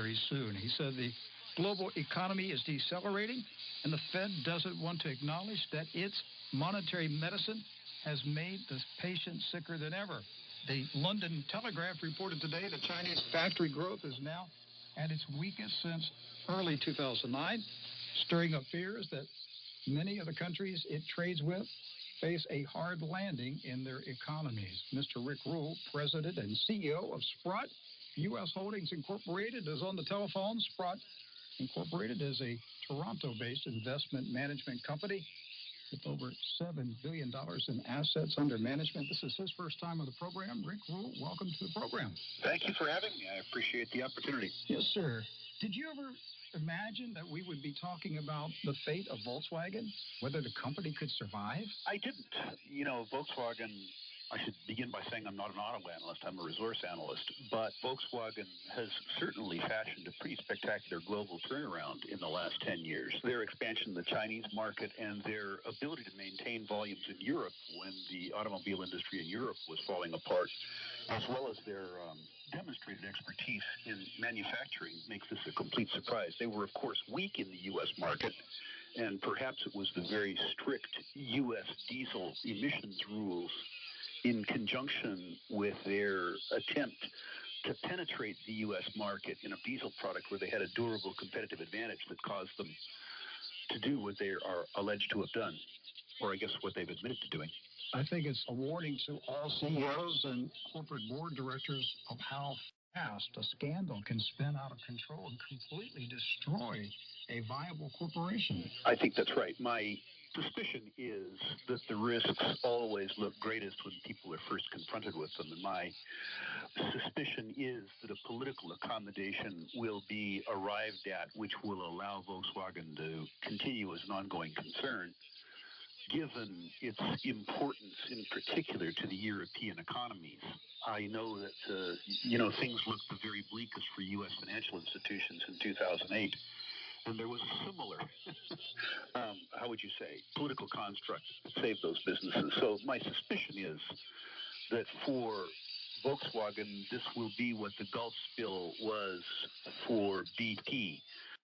very soon. He said the global economy is decelerating, and the Fed doesn't want to acknowledge that its monetary medicine has made the patient sicker than ever. The London Telegraph reported today that Chinese factory growth is now at its weakest since early 2009, stirring up fears that many of the countries it trades with face a hard landing in their economies. Mr. Rick Rule, President and CEO of Sprott U.S. Holdings Incorporated, is on the telephone. Sprott Incorporated is a Toronto-based investment management company with over $7 billion in assets under management. This is his first time on the program. Rick Rule, welcome to the program. Thank you for having me. I appreciate the opportunity. Yes, sir. Did you ever imagine that we would be talking about the fate of Volkswagen, whether the company could survive? I didn't. Volkswagen, I should begin by saying I'm not an auto analyst, I'm a resource analyst, but Volkswagen has certainly fashioned a pretty spectacular global turnaround in the last 10 years. Their expansion in the Chinese market and their ability to maintain volumes in Europe when the automobile industry in Europe was falling apart, as well as their demonstrated expertise in manufacturing, makes this a complete surprise. They were, of course, weak in the U.S. market, and perhaps it was the very strict U.S. diesel emissions rules in conjunction with their attempt to penetrate the U.S. market in a diesel product where they had a durable competitive advantage that caused them to do what they are alleged to have done, or I guess what they've admitted to doing. I think it's a warning to all CEOs and corporate board directors of how fast a scandal can spin out of control and completely destroy a viable corporation. I think that's right. My suspicion is that the risks always look greatest when people are first confronted with them. And my suspicion is that a political accommodation will be arrived at which will allow Volkswagen to continue as an ongoing concern, given its importance in particular to the European economies. I know that, things looked the very bleakest for U.S. financial institutions in 2008. And there was a similar, political construct that saved those businesses. So my suspicion is that for Volkswagen, this will be what the Gulf spill was for BP.